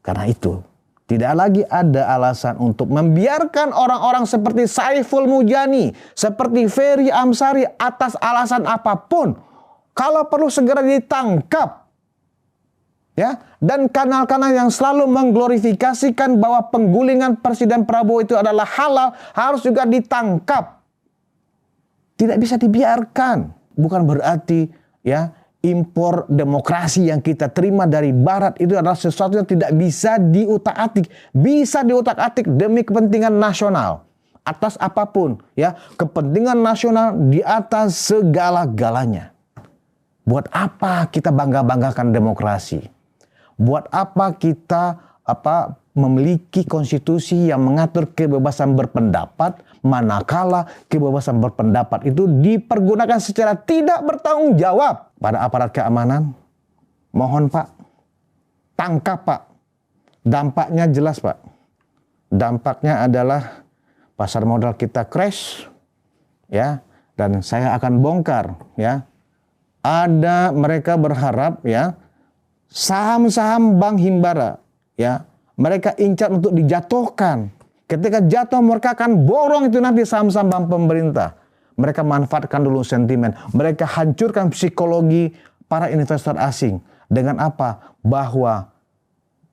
Karena itu, tidak lagi ada alasan untuk membiarkan orang-orang seperti Saiful Mujani, seperti Ferry Amsari atas alasan apapun. Kalau perlu segera ditangkap. Ya, dan kanal-kanal yang selalu mengglorifikasikan bahwa penggulingan Presiden Prabowo itu adalah halal harus juga ditangkap. Tidak bisa dibiarkan. Bukan berarti ya impor demokrasi yang kita terima dari Barat itu adalah sesuatu yang tidak bisa diutak-atik. Bisa diutak-atik demi kepentingan nasional. Atas apapun, ya, kepentingan nasional di atas segala-galanya. Buat apa kita bangga-banggakan demokrasi? Buat apa kita memiliki konstitusi yang mengatur kebebasan berpendapat, manakala kebebasan berpendapat itu dipergunakan secara tidak bertanggung jawab pada aparat keamanan? Mohon Pak, tangkap Pak. Dampaknya jelas Pak. Dampaknya adalah pasar modal kita crash, ya, dan saya akan bongkar, ya. Ada mereka berharap, ya, saham-saham Bank Himbara, ya, mereka incar untuk dijatuhkan. Ketika jatuh mereka akan borong itu nanti saham-saham bank pemerintah. Mereka manfaatkan dulu sentimen. Mereka hancurkan psikologi para investor asing. Dengan apa? Bahwa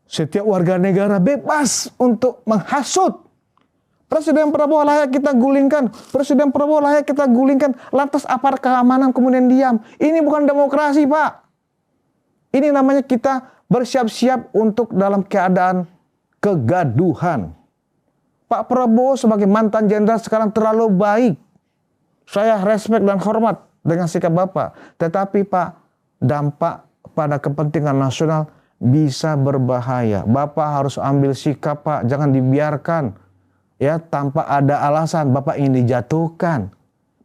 setiap warga negara bebas untuk menghasut. Presiden Prabowo layak kita gulingkan. Presiden Prabowo layak kita gulingkan. Lantas aparat keamanan kemudian diam. Ini bukan demokrasi Pak. Ini namanya kita bersiap-siap untuk dalam keadaan kegaduhan. Pak Prabowo sebagai mantan jenderal sekarang terlalu baik. Saya respect dan hormat dengan sikap Bapak. Tetapi Pak, dampak pada kepentingan nasional bisa berbahaya. Bapak harus ambil sikap Pak. Jangan dibiarkan. Ya, tanpa ada alasan Bapak ingin dijatuhkan.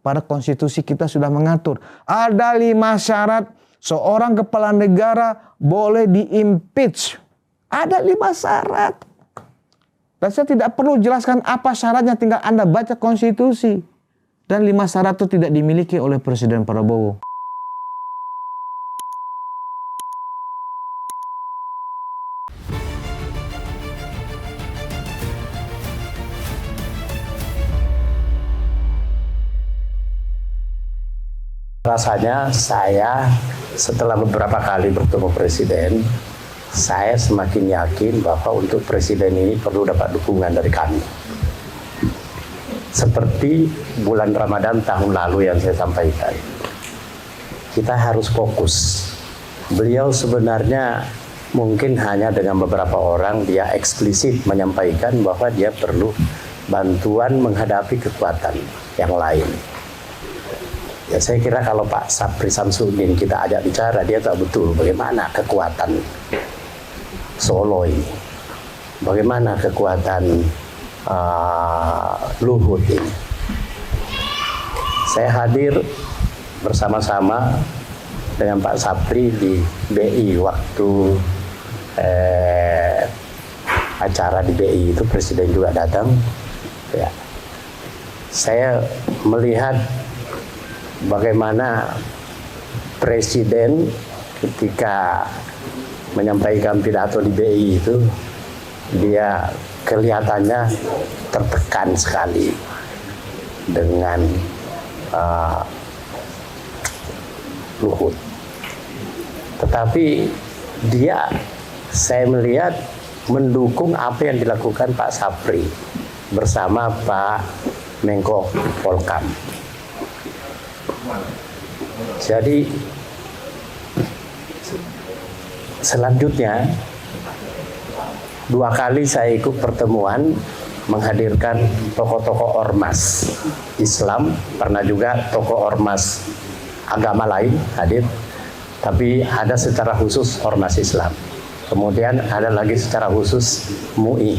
Pada konstitusi kita sudah mengatur. Ada 5 syarat seorang kepala negara boleh di-impeach. Ada 5 syarat. Dan saya tidak perlu jelaskan apa syaratnya, tinggal Anda baca konstitusi. Dan 5 syarat itu tidak dimiliki oleh Presiden Prabowo. Rasanya saya setelah beberapa kali bertemu Presiden, saya semakin yakin bahwa untuk Presiden ini perlu dapat dukungan dari kami. Seperti bulan Ramadan tahun lalu yang saya sampaikan. Kita harus fokus. Beliau sebenarnya mungkin hanya dengan beberapa orang dia eksplisit menyampaikan bahwa dia perlu bantuan menghadapi kekuatan yang lain. Ya, saya kira kalau Pak Sapri Samsudin kita ajak bicara, dia tahu betul bagaimana kekuatan Solo ini, bagaimana kekuatan Luhut ini. Saya hadir bersama-sama dengan Pak Sapri di BI waktu acara di BI itu, Presiden juga datang. Ya. Saya melihat bagaimana Presiden ketika menyampaikan pidato di BI itu, dia kelihatannya tertekan sekali dengan Luhut. Tetapi dia, saya melihat, mendukung apa yang dilakukan Pak Sapri bersama Pak Menko Polkam. Jadi selanjutnya 2 kali saya ikut pertemuan menghadirkan tokoh-tokoh ormas Islam, pernah juga tokoh ormas agama lain hadir, tapi ada secara khusus ormas Islam. Kemudian ada lagi secara khusus MUI.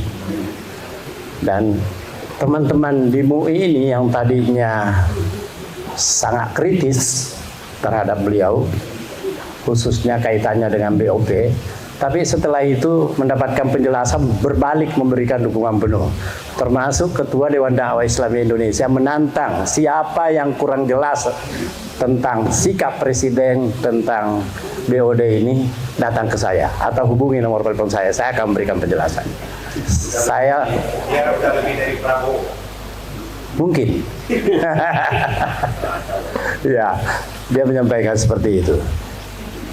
Dan teman-teman di MUI ini yang tadinya sangat kritis terhadap beliau, khususnya kaitannya dengan BOP, tapi setelah itu mendapatkan penjelasan, berbalik memberikan dukungan penuh. Termasuk Ketua Dewan Dakwah Islam Indonesia menantang siapa yang kurang jelas tentang sikap presiden tentang BOD ini, datang ke saya atau hubungi nomor telepon saya akan memberikan penjelasan. Saya udah lebih dari Prabowo. mungkin ya, dia menyampaikan seperti itu.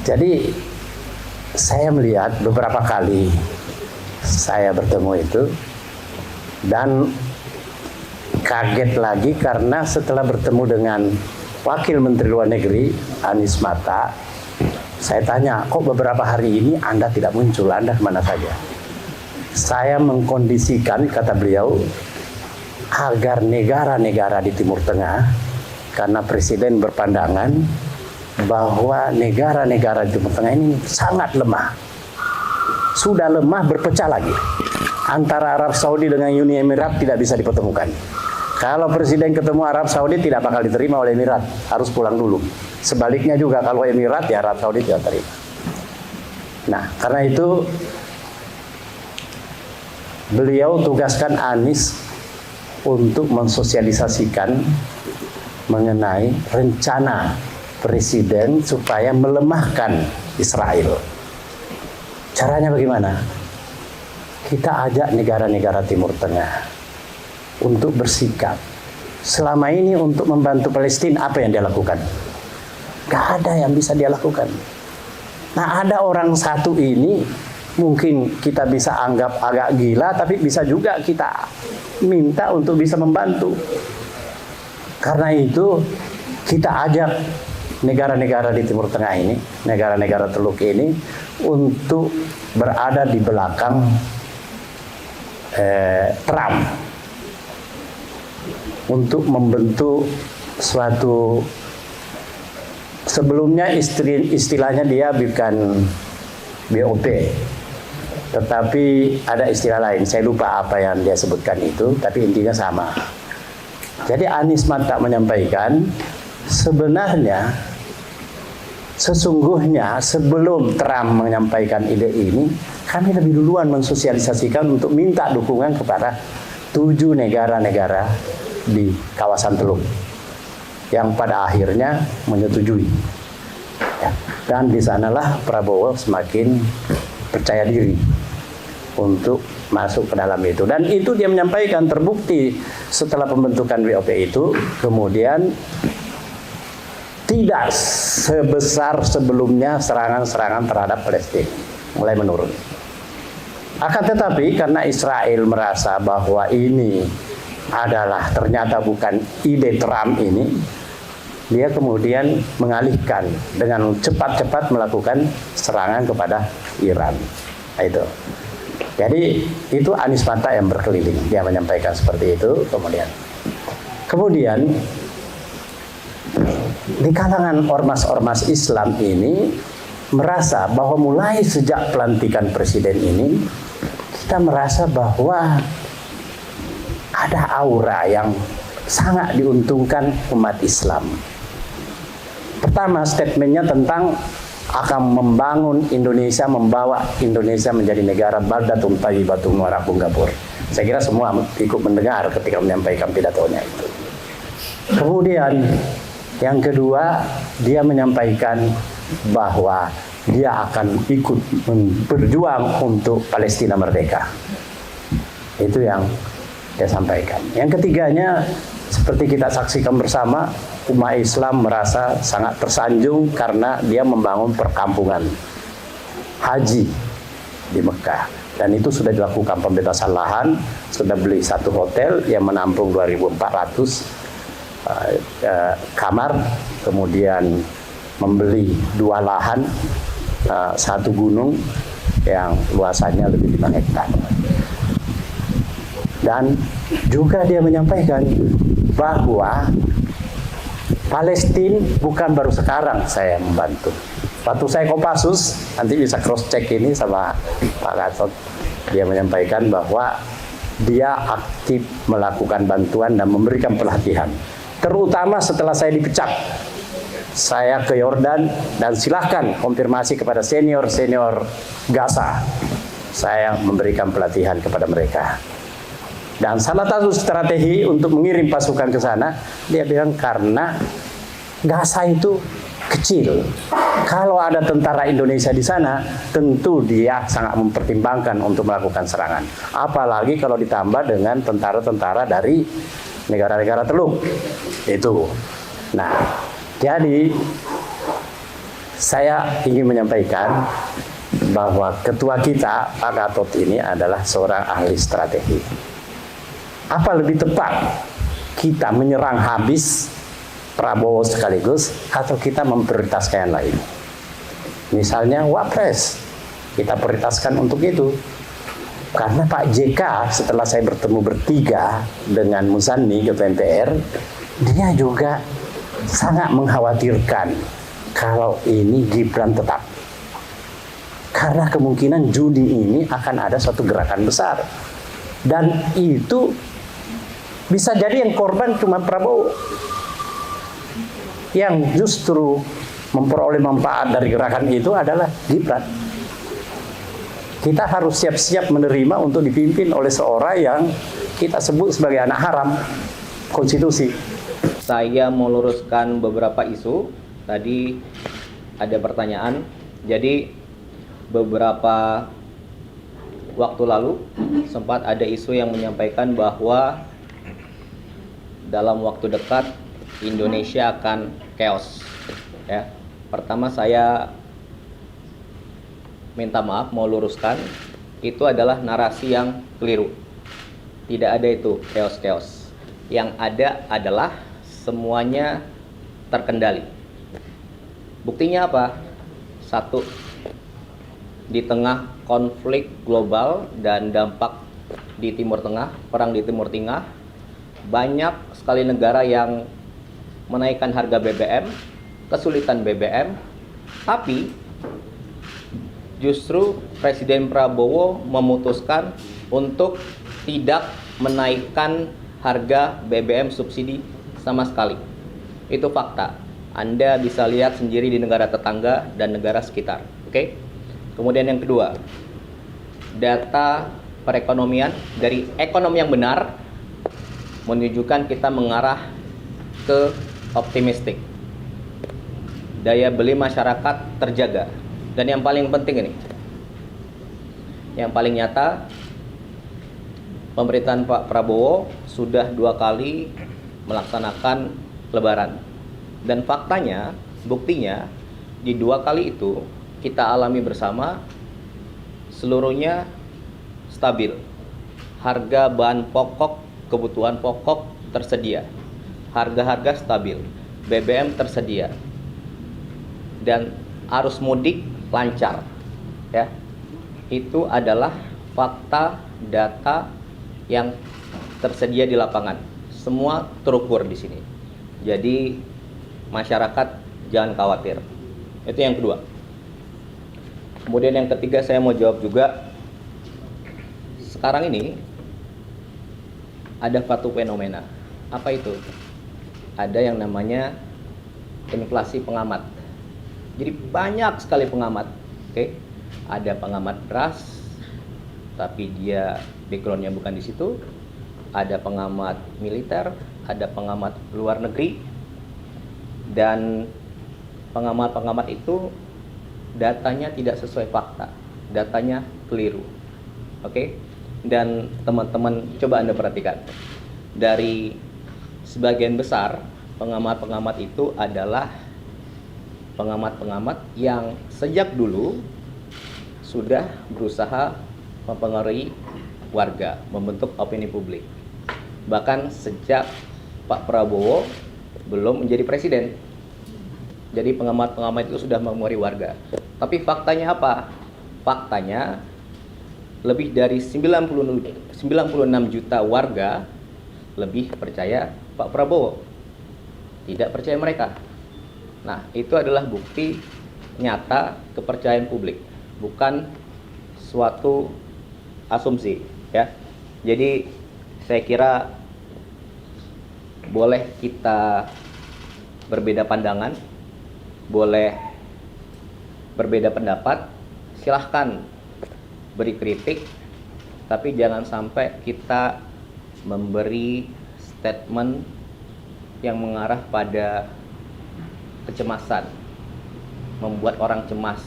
Jadi saya melihat beberapa kali saya bertemu itu dan kaget lagi karena setelah bertemu dengan Wakil Menteri Luar Negeri Anies Mata, saya tanya, kok beberapa hari ini Anda tidak muncul, Anda kemana saja? Saya mengkondisikan, kata beliau, agar negara-negara di Timur Tengah, karena Presiden berpandangan bahwa negara-negara di Timur Tengah ini sangat lemah. Sudah lemah, berpecah lagi. Antara Arab Saudi dengan Uni Emirat tidak bisa dipertemukan. Kalau Presiden ketemu Arab Saudi tidak bakal diterima oleh Emirat, harus pulang dulu. Sebaliknya juga kalau Emirat ya Arab Saudi tidak terima. Nah, karena itu beliau tugaskan Anies untuk mensosialisasikan mengenai rencana Presiden supaya melemahkan Israel. Caranya bagaimana? Kita ajak negara-negara Timur Tengah untuk bersikap. Selama ini untuk membantu Palestina, apa yang dia lakukan? Gak ada yang bisa dia lakukan. Nah, ada orang satu ini mungkin kita bisa anggap agak gila, tapi bisa juga kita minta untuk bisa membantu. Karena itu kita ajak negara-negara di Timur Tengah ini, negara-negara Teluk ini, untuk berada di belakang Trump, untuk membentuk suatu, sebelumnya istilahnya dia bukan BOP, tetapi ada istilah lain, saya lupa apa yang dia sebutkan itu, tapi intinya sama. Jadi Anies Mata menyampaikan, sebenarnya sesungguhnya sebelum Trump menyampaikan ide ini, kami lebih duluan mensosialisasikan untuk minta dukungan kepada 7 negara-negara di kawasan Teluk yang pada akhirnya menyetujui. Ya. Dan di sanalah Prabowo semakin percaya diri untuk masuk ke dalam itu. Dan itu dia menyampaikan, terbukti setelah pembentukan BOP itu, kemudian tidak sebesar sebelumnya serangan-serangan terhadap Palestina, mulai menurun. Akan tetapi karena Israel merasa bahwa ini adalah ternyata bukan ide Trump ini, dia kemudian mengalihkan dengan cepat-cepat melakukan serangan kepada Iran. Nah, itu. Jadi itu Anies Mata yang berkeliling, dia menyampaikan seperti itu. Kemudian di kalangan ormas-ormas Islam ini merasa bahwa mulai sejak pelantikan presiden ini, kita merasa bahwa ada aura yang sangat diuntungkan umat Islam. Pertama, statementnya tentang akan membangun Indonesia, membawa Indonesia menjadi negara baldatun thayyibatun wa rabbun ghafur. Saya kira semua ikut mendengar ketika menyampaikan pidatonya itu. Kemudian yang kedua, dia menyampaikan bahwa dia akan ikut berjuang untuk Palestina merdeka. Itu yang dia sampaikan. Yang ketiganya, seperti kita saksikan bersama, umat Islam merasa sangat tersanjung karena dia membangun perkampungan haji di Mekah. Dan itu sudah dilakukan pembebasan lahan, sudah beli satu hotel yang menampung 2.400 kamar, kemudian membeli 2 lahan, 1 gunung yang luasannya lebih 5 hektar. Dan juga dia menyampaikan bahwa Palestina bukan baru sekarang saya membantu. Waktu saya Kopassus, nanti bisa cross check ini sama Pak Gatot, dia menyampaikan bahwa dia aktif melakukan bantuan dan memberikan pelatihan. Terutama setelah saya dipecat, saya ke Yordan dan silahkan konfirmasi kepada senior-senior Gaza. Saya memberikan pelatihan kepada mereka. Dan salah satu strategi untuk mengirim pasukan ke sana, dia bilang karena Gaza itu kecil. Kalau ada tentara Indonesia di sana, tentu dia sangat mempertimbangkan untuk melakukan serangan. Apalagi kalau ditambah dengan tentara-tentara dari negara-negara Teluk. Itu. Nah, jadi saya ingin menyampaikan bahwa ketua kita, Pak Gatot ini adalah seorang ahli strategi. Apa lebih tepat? Kita menyerang habis Prabowo sekaligus atau kita memprioritaskan yang lain. Misalnya Wapres, kita prioritaskan untuk itu. Karena Pak JK setelah saya bertemu bertiga dengan Muzani ketua MPR, dia juga sangat mengkhawatirkan kalau ini Gibran tetap. Karena kemungkinan Juni ini akan ada suatu gerakan besar. Dan itu bisa jadi yang korban cuma Prabowo. Yang justru memperoleh manfaat dari gerakan itu adalah Gibran. Kita harus siap-siap menerima untuk dipimpin oleh seorang yang kita sebut sebagai anak haram konstitusi. Saya mau luruskan beberapa isu. Tadi ada pertanyaan. Jadi beberapa waktu lalu sempat ada isu yang menyampaikan bahwa dalam waktu dekat Indonesia akan chaos. Ya. Pertama saya minta maaf, mau luruskan, itu adalah narasi yang keliru. Tidak ada itu chaos-chaos. Yang ada adalah semuanya terkendali. Buktinya apa? Satu, di tengah konflik global dan dampak di Timur Tengah, perang di Timur Tengah, banyak sekali negara yang menaikkan harga BBM, kesulitan BBM, tapi justru Presiden Prabowo memutuskan untuk tidak menaikkan harga BBM subsidi sama sekali. Itu fakta. Anda bisa lihat sendiri di negara tetangga dan negara sekitar. Oke? Kemudian yang kedua, data perekonomian dari ekonomi yang benar menunjukkan kita mengarah ke optimistik. Daya beli masyarakat terjaga. Dan yang paling penting ini, yang paling nyata, pemerintahan Pak Prabowo sudah 2 kali melaksanakan lebaran. Dan faktanya, buktinya, di 2 kali itu kita alami bersama, seluruhnya stabil. Harga bahan pokok, kebutuhan pokok tersedia. Harga-harga stabil. BBM tersedia. Dan arus mudik lancar. Ya. Itu adalah fakta, data yang tersedia di lapangan. Semua terukur di sini. Jadi masyarakat jangan khawatir. Itu yang kedua. Kemudian yang ketiga saya mau jawab juga. Sekarang ini ada satu fenomena. Apa itu? Ada yang namanya inflasi pengamat. Jadi banyak sekali pengamat. Oke. Ada pengamat beras, tapi dia backgroundnya bukan di situ. Ada pengamat militer, ada pengamat luar negeri, dan pengamat-pengamat itu datanya tidak sesuai fakta, datanya keliru. Oke? Dan teman-teman coba Anda perhatikan, dari sebagian besar pengamat-pengamat itu adalah pengamat-pengamat yang sejak dulu sudah berusaha mempengaruhi warga, membentuk opini publik. Bahkan sejak Pak Prabowo belum menjadi presiden. Jadi pengamat-pengamat itu sudah mempengaruhi warga. Tapi faktanya apa? Faktanya lebih dari 96 juta warga lebih percaya Pak Prabowo. Tidak percaya mereka. Nah, itu adalah bukti nyata kepercayaan publik, bukan suatu asumsi, ya. Jadi saya kira boleh kita berbeda pandangan, boleh berbeda pendapat, silahkan beri kritik, tapi jangan sampai kita memberi statement yang mengarah pada kecemasan, membuat orang cemas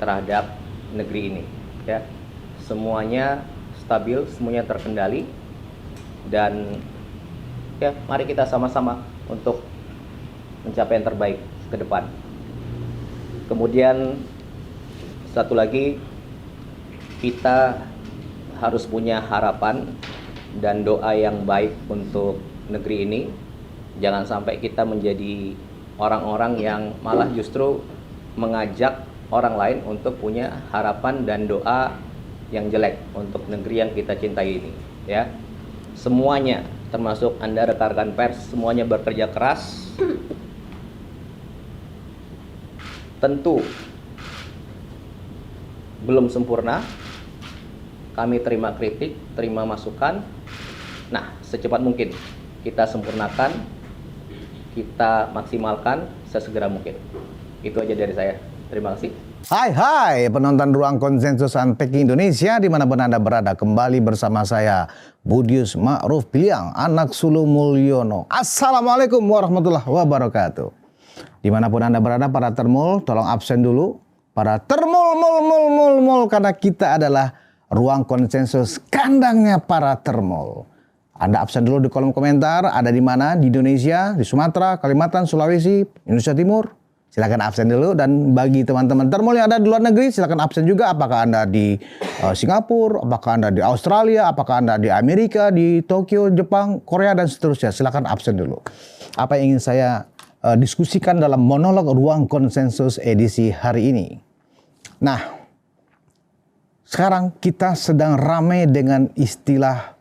terhadap negeri ini, ya. Semuanya stabil, semuanya terkendali, dan ya mari kita sama-sama untuk mencapai yang terbaik ke depan. Kemudian satu lagi, kita harus punya harapan dan doa yang baik untuk negeri ini. Jangan sampai kita menjadi orang-orang yang malah justru mengajak orang lain untuk punya harapan dan doa yang jelek untuk negeri yang kita cintai ini, ya. Semuanya, termasuk Anda rekan-rekan pers, semuanya bekerja keras. Tentu belum sempurna. Kami terima kritik, terima masukan. Nah, secepat mungkin kita sempurnakan, kita maksimalkan sesegera mungkin. Itu aja dari saya. Terima kasih. Hai penonton Ruang Konsensus Unpack Indonesia dimanapun Anda berada, kembali bersama saya Budius Ma'ruf Biliang, anak Sulu Mulyono. Assalamualaikum warahmatullahi wabarakatuh. Dimanapun Anda berada, para termul, tolong absen dulu. Para termul, karena kita adalah Ruang Konsensus, kandangnya para termul. Anda absen dulu di kolom komentar, ada di mana? Di Indonesia, di Sumatera, Kalimantan, Sulawesi, Indonesia Timur. Silakan absen dulu, dan bagi teman-teman termul yang ada di luar negeri, silakan absen juga. Apakah Anda di Singapura, apakah Anda di Australia, apakah Anda di Amerika, di Tokyo, Jepang, Korea, dan seterusnya. Silakan absen dulu. Apa yang ingin saya diskusikan dalam monolog Ruang Konsensus edisi hari ini. Nah, sekarang kita sedang ramai dengan istilah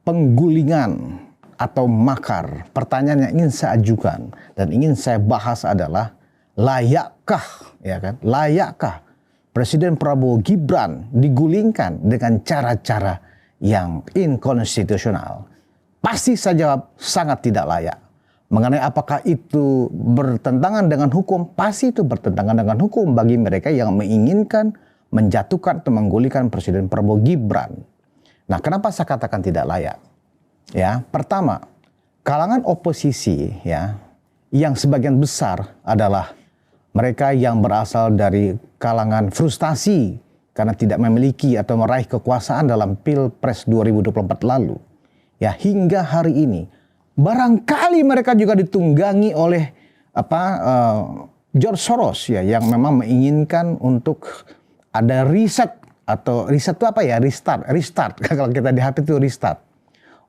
penggulingan atau makar. Pertanyaan yang ingin saya ajukan dan ingin saya bahas adalah, layakkah, ya kan? Layakkah Presiden Prabowo Gibran digulingkan dengan cara-cara yang inkonstitusional? Pasti saya jawab sangat tidak layak. Mengenai apakah itu bertentangan dengan hukum, pasti itu bertentangan dengan hukum bagi mereka yang menginginkan menjatuhkan atau menggulingkan Presiden Prabowo Gibran. Nah, kenapa saya katakan tidak layak? Ya, pertama, kalangan oposisi, ya, yang sebagian besar adalah mereka yang berasal dari kalangan frustasi karena tidak memiliki atau meraih kekuasaan dalam Pilpres 2024 lalu. Ya, hingga hari ini barangkali mereka juga ditunggangi oleh George Soros, ya, yang memang menginginkan untuk ada riset itu apa ya, restart kalau kita di HP itu restart,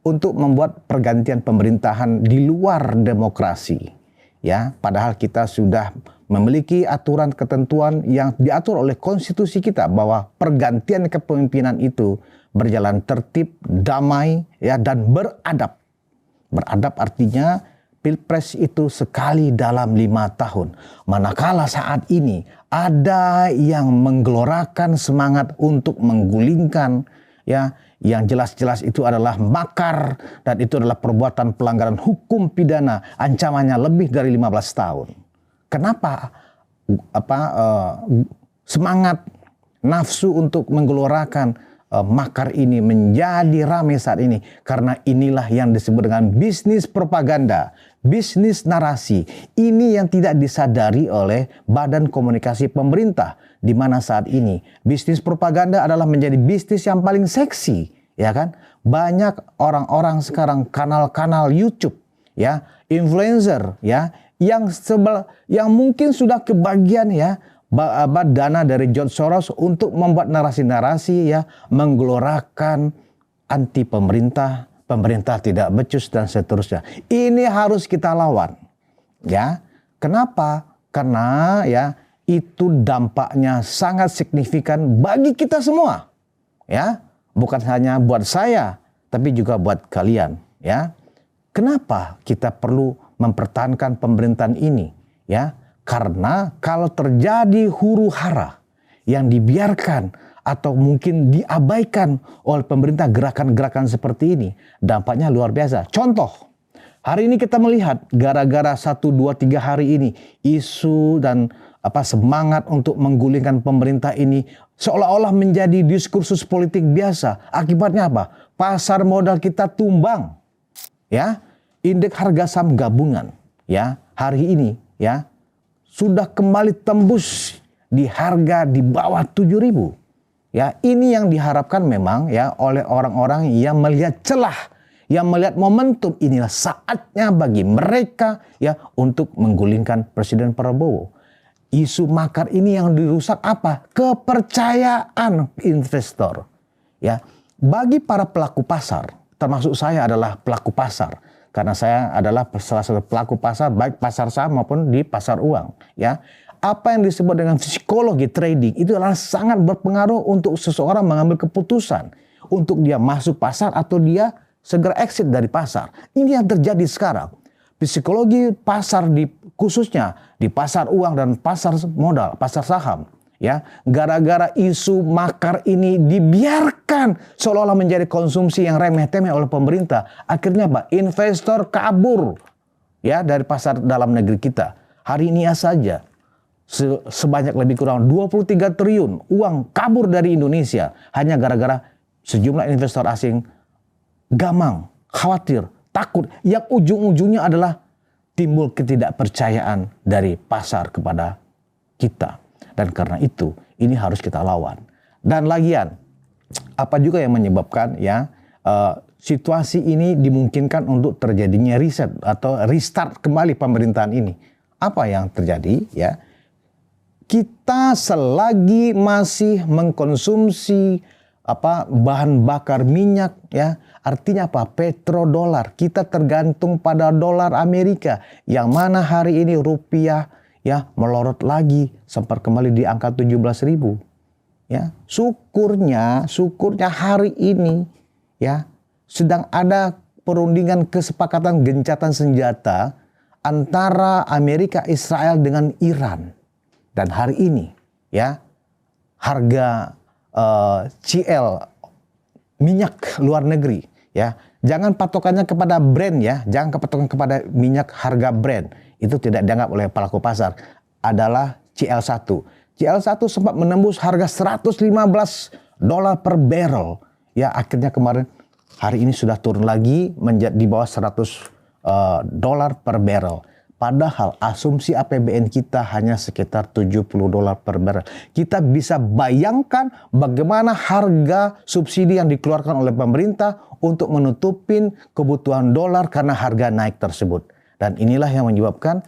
untuk membuat pergantian pemerintahan di luar demokrasi, ya. Padahal kita sudah memiliki aturan ketentuan yang diatur oleh konstitusi kita bahwa pergantian kepemimpinan itu berjalan tertib, damai, ya, dan beradab. Beradab artinya Pilpres itu sekali dalam 5 tahun. Manakala saat ini ada yang menggelorakan semangat untuk menggulingkan, ya, yang jelas-jelas itu adalah makar dan itu adalah perbuatan pelanggaran hukum pidana, ancamannya lebih dari 15 tahun. Kenapa semangat nafsu untuk menggelorakan makar ini menjadi ramai saat ini? Karena inilah yang disebut dengan bisnis propaganda, bisnis narasi. Ini yang tidak disadari oleh Badan Komunikasi Pemerintah, di mana saat ini bisnis propaganda adalah menjadi bisnis yang paling seksi, ya kan? Banyak orang-orang sekarang kanal-kanal YouTube, ya, influencer, ya, yang mungkin sudah kebagian, ya, dana dari George Soros untuk membuat narasi-narasi, ya, menggelorakan anti pemerintah, pemerintah tidak becus, dan seterusnya. Ini harus kita lawan, ya. Kenapa? Karena, ya, itu dampaknya sangat signifikan bagi kita semua, ya. Bukan hanya buat saya, tapi juga buat kalian, ya. Kenapa kita perlu mempertahankan pemerintahan ini, ya? Karena kalau terjadi huru-hara yang dibiarkan atau mungkin diabaikan oleh pemerintah, gerakan-gerakan seperti ini, dampaknya luar biasa. Contoh, hari ini kita melihat gara-gara 1, 2, 3 hari ini isu dan semangat untuk menggulingkan pemerintah ini seolah-olah menjadi diskursus politik biasa. Akibatnya apa? Pasar modal kita tumbang, ya. Indeks harga saham gabungan, ya, hari ini, ya, sudah kembali tembus di harga di bawah 7.000. Ya, ini yang diharapkan memang ya oleh orang-orang yang melihat celah, yang melihat momentum. Inilah saatnya bagi mereka ya untuk menggulingkan Presiden Prabowo. Isu makar ini yang dirusak apa? Kepercayaan investor. Ya, bagi para pelaku pasar, termasuk saya adalah pelaku pasar karena saya adalah salah satu pelaku pasar baik pasar saham maupun di pasar uang. Ya, apa yang disebut dengan psikologi trading itu adalah sangat berpengaruh untuk seseorang mengambil keputusan untuk dia masuk pasar atau dia segera exit dari pasar. Ini yang terjadi sekarang. Psikologi pasar khususnya di pasar uang dan pasar modal, pasar saham. Ya, gara-gara isu makar ini dibiarkan seolah-olah menjadi konsumsi yang remeh-temeh oleh pemerintah. Akhirnya investor kabur ya dari pasar dalam negeri kita. Hari ini saja sebanyak lebih kurang 23 triliun uang kabur dari Indonesia hanya gara-gara sejumlah investor asing gamang, khawatir, takut, yang ujung-ujungnya adalah timbul ketidakpercayaan dari pasar kepada kita. Dan karena itu, ini harus kita lawan. Dan lagian, apa juga yang menyebabkan ya situasi ini dimungkinkan untuk terjadinya riset atau restart kembali pemerintahan ini. Apa yang terjadi ya? Kita selagi masih mengkonsumsi bahan bakar minyak ya, artinya apa? Petrodolar. Kita tergantung pada dolar Amerika yang mana hari ini rupiah ya melorot lagi sempat kembali di angka 17.000. Ya, syukurnya hari ini ya sedang ada perundingan kesepakatan gencatan senjata antara Amerika, Israel dengan Iran. Dan hari ini ya harga CL minyak luar negeri ya, jangan patokannya kepada brand ya, jangan patokan kepada minyak harga brand. Itu tidak dianggap oleh pelaku pasar adalah CL1. CL1 sempat menembus harga $115 per barrel. Ya, akhirnya kemarin hari ini sudah turun lagi menjadi di bawah $100 per barrel. Padahal asumsi APBN kita hanya sekitar $70 per barrel. Kita bisa bayangkan bagaimana harga subsidi yang dikeluarkan oleh pemerintah untuk menutupin kebutuhan dolar karena harga naik tersebut. Dan inilah yang menyebabkan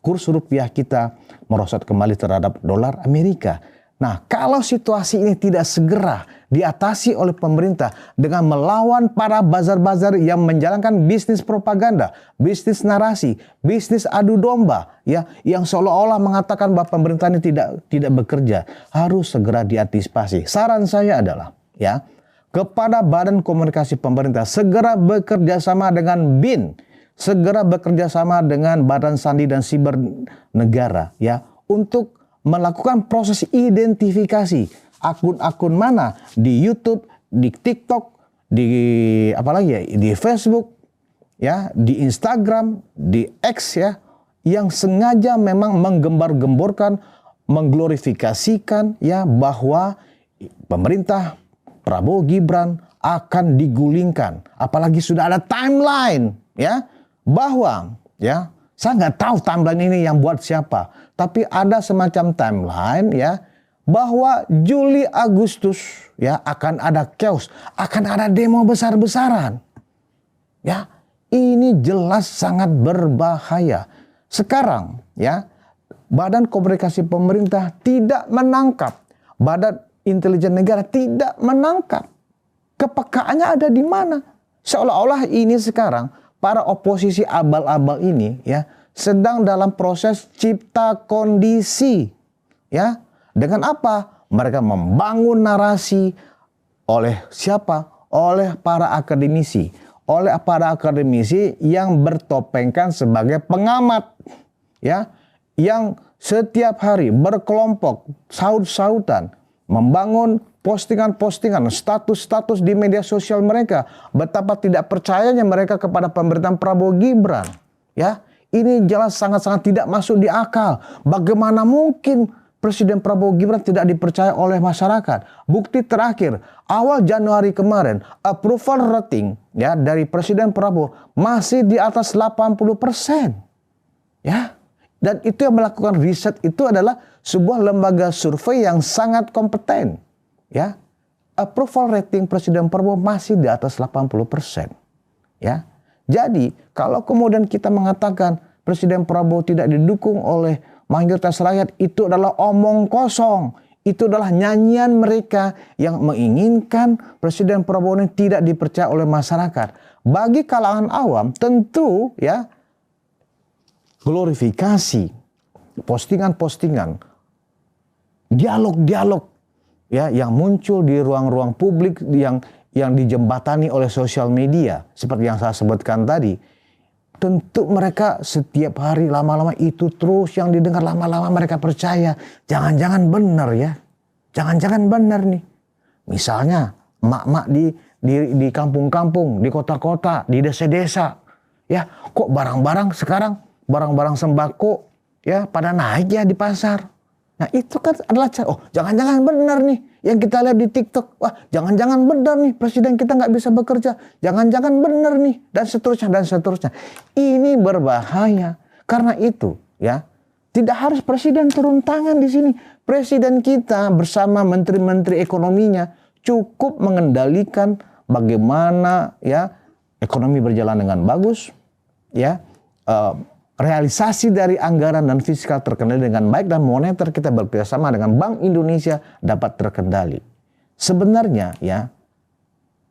kurs rupiah kita merosot kembali terhadap dolar Amerika. Nah, kalau situasi ini tidak segera diatasi oleh pemerintah dengan melawan para bazar-bazar yang menjalankan bisnis propaganda, bisnis narasi, bisnis adu domba, ya, yang seolah-olah mengatakan bahwa pemerintah ini tidak bekerja, harus segera diantisipasi. Saran saya adalah, ya, kepada Badan Komunikasi Pemerintah segera bekerja sama dengan BIN, segera bekerja sama dengan Badan Sandi dan Siber Negara, ya, untuk melakukan proses identifikasi akun-akun mana di YouTube, di TikTok, di apalagi ya, di Facebook, ya, di Instagram, di X ya, yang sengaja memang menggembar-gemborkan, mengglorifikasikan ya bahwa pemerintah Prabowo Gibran akan digulingkan. Apalagi sudah ada timeline ya bahwa ya, saya nggak tahu timeline ini yang buat siapa, tapi ada semacam timeline ya bahwa Juli Agustus ya akan ada chaos, akan ada demo besar-besaran. Ya, ini jelas sangat berbahaya. Sekarang ya Badan Komunikasi Pemerintah tidak menangkap, Badan Intelijen Negara tidak menangkap. Kepekaannya ada di mana? Seolah-olah ini sekarang para oposisi abal-abal ini ya sedang dalam proses cipta kondisi ya. Dengan apa? Mereka membangun narasi oleh siapa? Oleh para akademisi. Oleh para akademisi yang bertopengkan sebagai pengamat ya, yang setiap hari berkelompok saut-sautan membangun postingan-postingan, status-status di media sosial mereka. Betapa tidak percayanya mereka kepada pemerintahan Prabowo Gibran. Ya, ini jelas sangat-sangat tidak masuk di akal. Bagaimana mungkin Presiden Prabowo Gibran tidak dipercaya oleh masyarakat? Bukti terakhir, awal Januari kemarin, approval rating ya dari Presiden Prabowo masih di atas 80%. Ya, Dan itu yang melakukan riset itu adalah sebuah lembaga survei yang sangat kompeten. Ya, approval rating Presiden Prabowo masih di atas 80%. Ya, jadi kalau kemudian kita mengatakan Presiden Prabowo tidak didukung oleh mayoritas rakyat, itu adalah omong kosong. Itu adalah nyanyian mereka yang menginginkan Presiden Prabowo ini tidak dipercaya oleh masyarakat. Bagi kalangan awam tentu ya, glorifikasi, postingan-postingan, dialog-dialog ya yang muncul di ruang-ruang publik yang dijembatani oleh sosial media seperti yang saya sebutkan tadi, tentu mereka setiap hari lama-lama itu terus yang didengar, lama-lama mereka percaya. Jangan-jangan benar ya, jangan-jangan benar nih. Misalnya emak-emak di kampung-kampung, di kota-kota, di desa-desa, ya kok barang-barang sekarang, barang-barang sembako ya pada naik ya di pasar. Nah itu kan adalah, oh jangan-jangan benar nih yang kita lihat di TikTok. Wah jangan-jangan benar nih presiden kita nggak bisa bekerja. Jangan-jangan benar nih, dan seterusnya dan seterusnya. Ini berbahaya. Karena itu ya, tidak harus presiden turun tangan di sini. Presiden kita bersama menteri-menteri ekonominya cukup mengendalikan bagaimana ya ekonomi berjalan dengan bagus, ya realisasi dari anggaran dan fiskal terkendali dengan baik, dan moneter kita bekerjasama dengan Bank Indonesia dapat terkendali. Sebenarnya ya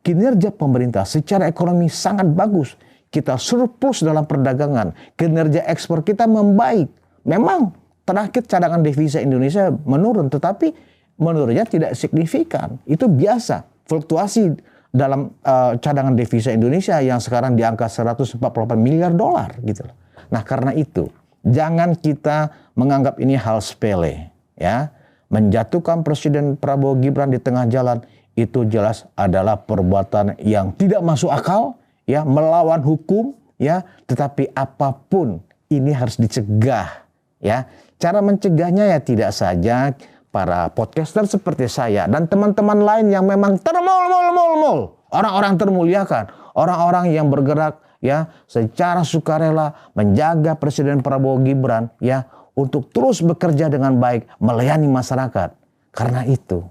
kinerja pemerintah secara ekonomi sangat bagus. Kita surplus dalam perdagangan, kinerja ekspor kita membaik. Memang terakhir cadangan devisa Indonesia menurun, tetapi menurunnya tidak signifikan. Itu biasa, fluktuasi dalam cadangan devisa Indonesia yang sekarang di angka 148 miliar dolar gitu loh. Nah, karena itu jangan kita menganggap ini hal sepele ya. Menjatuhkan Presiden Prabowo Gibran di tengah jalan itu jelas adalah perbuatan yang tidak masuk akal ya, melawan hukum ya, tetapi apapun ini harus dicegah ya. Cara mencegahnya ya tidak saja para podcaster seperti saya dan teman-teman lain yang memang termul-mul-mul-mul, orang-orang termuliakan, orang-orang yang bergerak ya secara sukarela menjaga Presiden Prabowo Gibran ya untuk terus bekerja dengan baik melayani masyarakat. Karena itu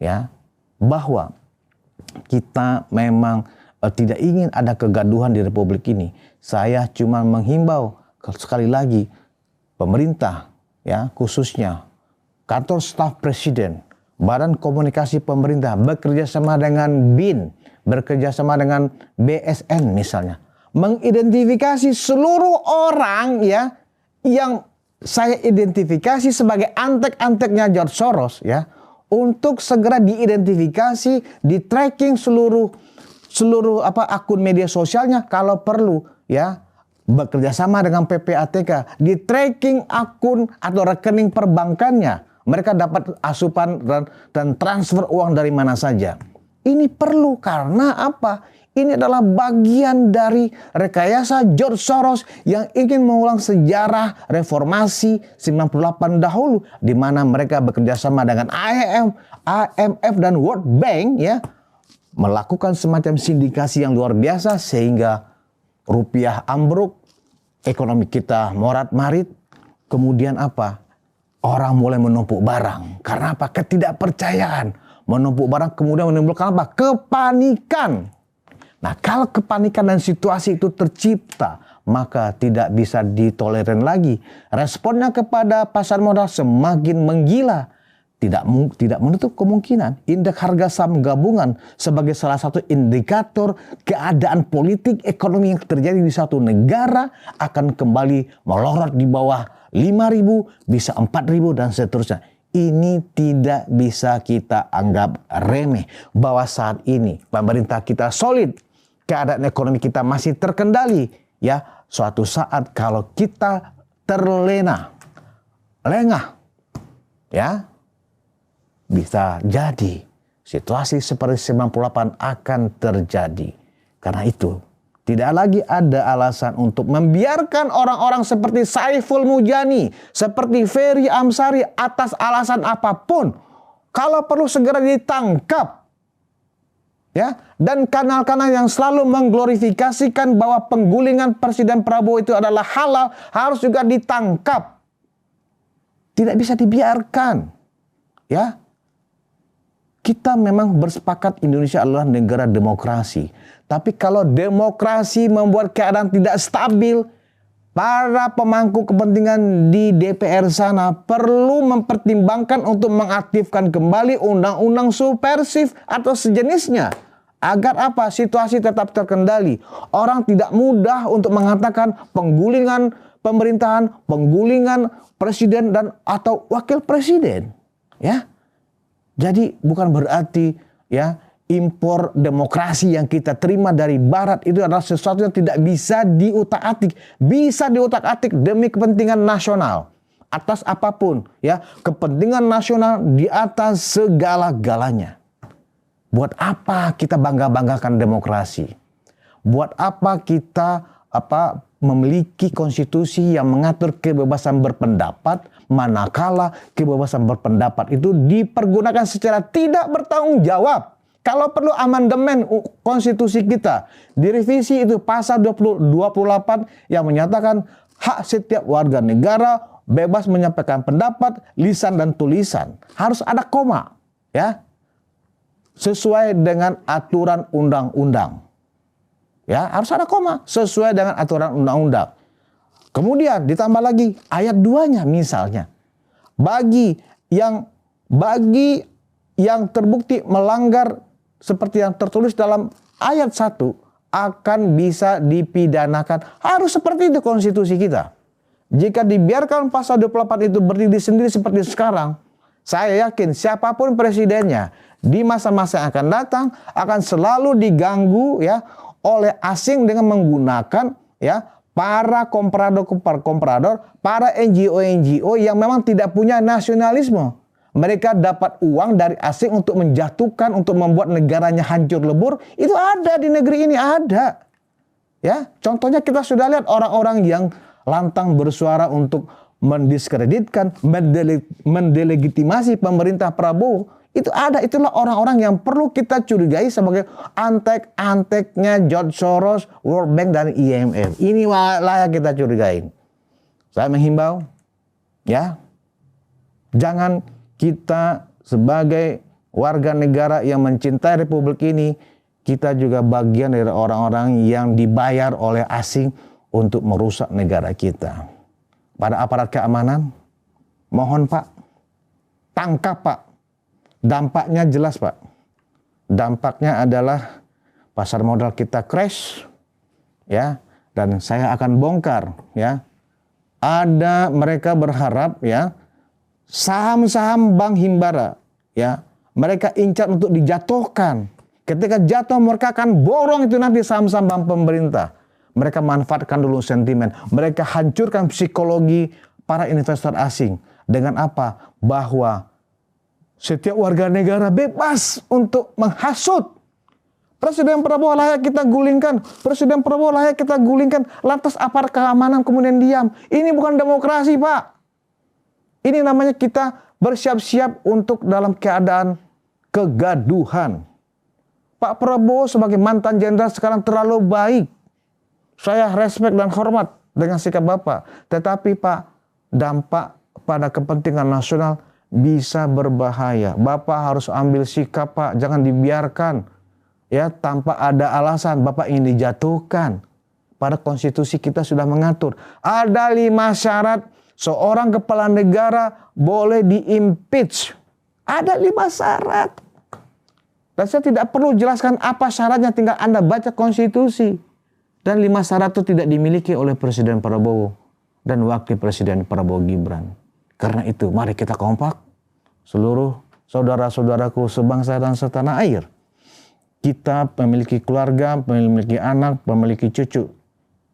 ya, bahwa kita memang tidak ingin ada kegaduhan di Republik ini. Saya cuma menghimbau sekali lagi pemerintah ya, khususnya Kantor Staf Presiden, Badan Komunikasi Pemerintah bekerja sama dengan BIN, bekerja sama dengan BSN misalnya, mengidentifikasi seluruh orang ya yang saya identifikasi sebagai antek-anteknya George Soros ya, untuk segera diidentifikasi, di tracking seluruh akun media sosialnya, kalau perlu ya bekerja sama dengan PPATK, di tracking akun atau rekening perbankannya. Mereka dapat asupan dan transfer uang dari mana saja. Ini perlu karena apa? Ini adalah bagian dari rekayasa George Soros yang ingin mengulang sejarah reformasi 98 dahulu, di mana mereka bekerja sama dengan IMF dan World Bank ya, melakukan semacam sindikasi yang luar biasa sehingga rupiah ambruk, ekonomi kita morat-marit. Kemudian apa? Orang mulai menumpuk barang. Karena apa? Ketidakpercayaan. Menumpuk barang kemudian menimbulkan apa? Kepanikan. Nah, kalau kepanikan dan situasi itu tercipta, maka tidak bisa ditolerir lagi. Responnya kepada pasar modal semakin menggila. Tidak menutup kemungkinan indeks harga saham gabungan sebagai salah satu indikator keadaan politik ekonomi yang terjadi di satu negara akan kembali melorot di bawah 5.000, bisa 4.000 dan seterusnya. Ini tidak bisa kita anggap remeh, bahwa saat ini pemerintah kita solid, keadaan ekonomi kita masih terkendali. Ya, suatu saat kalau kita lengah, ya, bisa jadi situasi seperti 98 akan terjadi. Karena itu tidak lagi ada alasan untuk membiarkan orang-orang seperti Saiful Mujani, seperti Ferry Amsari atas alasan apapun. Kalau perlu segera ditangkap. Ya, dan kanal-kanal yang selalu mengglorifikasikan bahwa penggulingan Presiden Prabowo itu adalah halal harus juga ditangkap. tidak bisa dibiarkan. Ya. Kita memang bersepakat Indonesia adalah negara demokrasi. Tapi kalau demokrasi membuat keadaan tidak stabil, para pemangku kepentingan di DPR sana perlu mempertimbangkan untuk mengaktifkan kembali undang-undang subversif atau sejenisnya. Agar apa? Situasi tetap terkendali. Orang tidak mudah untuk mengatakan penggulingan pemerintahan, penggulingan presiden dan atau wakil presiden. Ya. Jadi bukan berarti ya impor demokrasi yang kita terima dari barat itu adalah sesuatu yang tidak bisa diutak-atik. Bisa diutak-atik demi kepentingan nasional. Atas apapun ya, kepentingan nasional di atas segala-galanya. Buat apa kita bangga-banggakan demokrasi? Buat apa kita memiliki konstitusi yang mengatur kebebasan berpendapat, manakala kebebasan berpendapat itu dipergunakan secara tidak bertanggung jawab. Kalau perlu amandemen konstitusi kita, direvisi itu pasal 28 yang menyatakan hak setiap warga negara bebas menyampaikan pendapat, lisan dan tulisan. Harus ada koma, ya. Sesuai dengan aturan undang-undang. Ya, harus ada koma sesuai dengan aturan undang-undang. Kemudian ditambah lagi ayat 2-nya misalnya. Bagi yang terbukti melanggar seperti yang tertulis dalam ayat 1 akan bisa dipidanakan. Harus seperti itu konstitusi kita. Jika dibiarkan pasal 28 itu berdiri sendiri seperti sekarang, saya yakin siapapun presidennya di masa-masa yang akan datang akan selalu diganggu ya oleh asing dengan menggunakan ya para komprador, para NGO yang memang tidak punya nasionalisme. Mereka dapat uang dari asing untuk menjatuhkan, untuk membuat negaranya hancur lebur. Itu ada di negeri ini, ada. Ya, contohnya kita sudah lihat orang-orang yang lantang bersuara untuk mendiskreditkan, mendelegitimasi pemerintah Prabowo. Itu ada, itulah orang-orang yang perlu kita curigai sebagai antek-anteknya George Soros, World Bank, dan IMF. Ini layak kita curigai. Saya menghimbau, ya, jangan kita sebagai warga negara yang mencintai Republik ini, kita juga bagian dari orang-orang yang dibayar oleh asing untuk merusak negara kita. Pada aparat keamanan, mohon Pak, tangkap Pak. Dampaknya jelas Pak. Dampaknya adalah pasar modal kita crash, ya, dan saya akan bongkar, ya. Ada mereka berharap, ya, saham-saham Bank Himbara, ya, mereka incar untuk dijatuhkan. Ketika jatuh mereka akan borong itu nanti saham-saham bank pemerintah. Mereka manfaatkan dulu sentimen. Mereka hancurkan psikologi para investor asing. Dengan apa? Bahwa setiap warga negara bebas untuk menghasut. Presiden Prabowo layak kita gulingkan. Presiden Prabowo layak kita gulingkan. Lantas aparat keamanan kemudian diam. Ini bukan demokrasi Pak. Ini namanya kita bersiap-siap untuk dalam keadaan kegaduhan. Pak Prabowo sebagai mantan jenderal sekarang terlalu baik. Saya respect dan hormat dengan sikap Bapak. Tetapi Pak, dampak pada kepentingan nasional bisa berbahaya. Bapak harus ambil sikap Pak. Jangan dibiarkan ya tanpa ada alasan Bapak ingin dijatuhkan. Pada konstitusi kita sudah mengatur. Ada 5 syarat seorang kepala negara boleh di-impeach. Ada 5 syarat. Dan saya tidak perlu jelaskan apa syaratnya, tinggal Anda baca konstitusi. Dan 5 syarat itu tidak dimiliki oleh Presiden Prabowo dan Wakil Presiden Prabowo Gibran. Karena itu mari kita kompak, seluruh saudara-saudaraku sebangsa dan setanah air. Kita memiliki keluarga, memiliki anak, memiliki cucu.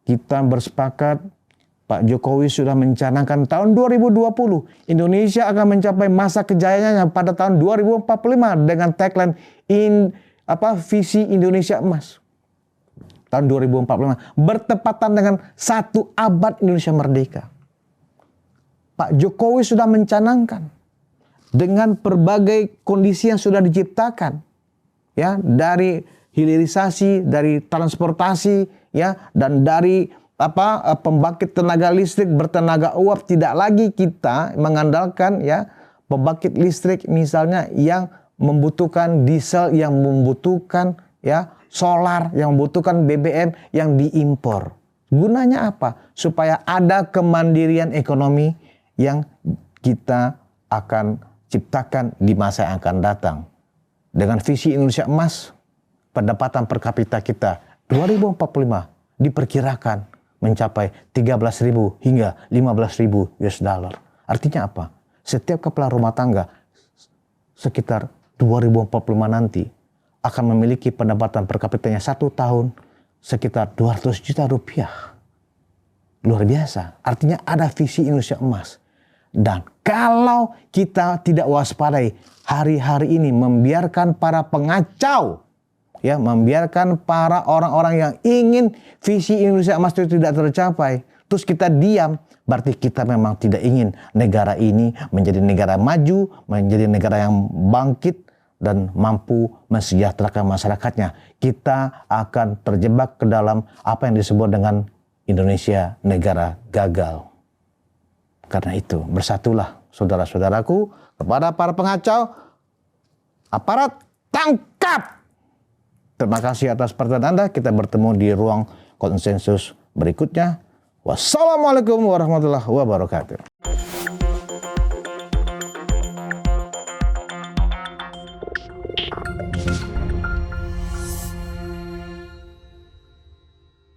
Kita bersepakat, Pak Jokowi sudah mencanangkan tahun 2020 Indonesia akan mencapai masa kejayaannya pada tahun 2045 dengan tagline visi Indonesia emas. Tahun 2045 bertepatan dengan 1 abad Indonesia merdeka. Pak Jokowi sudah mencanangkan dengan berbagai kondisi yang sudah diciptakan, ya, dari hilirisasi, dari transportasi, ya, dan dari pembangkit tenaga listrik bertenaga uap, tidak lagi kita mengandalkan ya pembangkit listrik misalnya yang membutuhkan diesel, yang membutuhkan ya solar, yang membutuhkan BBM yang diimpor. Gunanya apa? Supaya ada kemandirian ekonomi yang kita akan ciptakan di masa yang akan datang. Dengan visi Indonesia Emas, pendapatan per kapita kita 2045 diperkirakan mencapai 13.000 hingga 15.000 US dollar. Artinya apa? Setiap kepala rumah tangga sekitar 2045 nanti akan memiliki pendapatan per kapitanya 1 tahun sekitar 200 juta rupiah. Luar biasa. Artinya ada visi Indonesia Emas. Dan kalau kita tidak waspadai hari-hari ini, membiarkan para pengacau, ya, membiarkan para orang-orang yang ingin visi Indonesia Emas itu tidak tercapai, terus kita diam, berarti kita memang tidak ingin negara ini menjadi negara maju, menjadi negara yang bangkit dan mampu mensejahterakan masyarakatnya. Kita akan terjebak ke dalam apa yang disebut dengan Indonesia negara gagal. Karena itu, bersatulah saudara-saudaraku, kepada para pengacau, aparat tangkap. Terima kasih atas perhatian Anda. Kita bertemu di ruang konsensus berikutnya. Wassalamualaikum warahmatullahi wabarakatuh.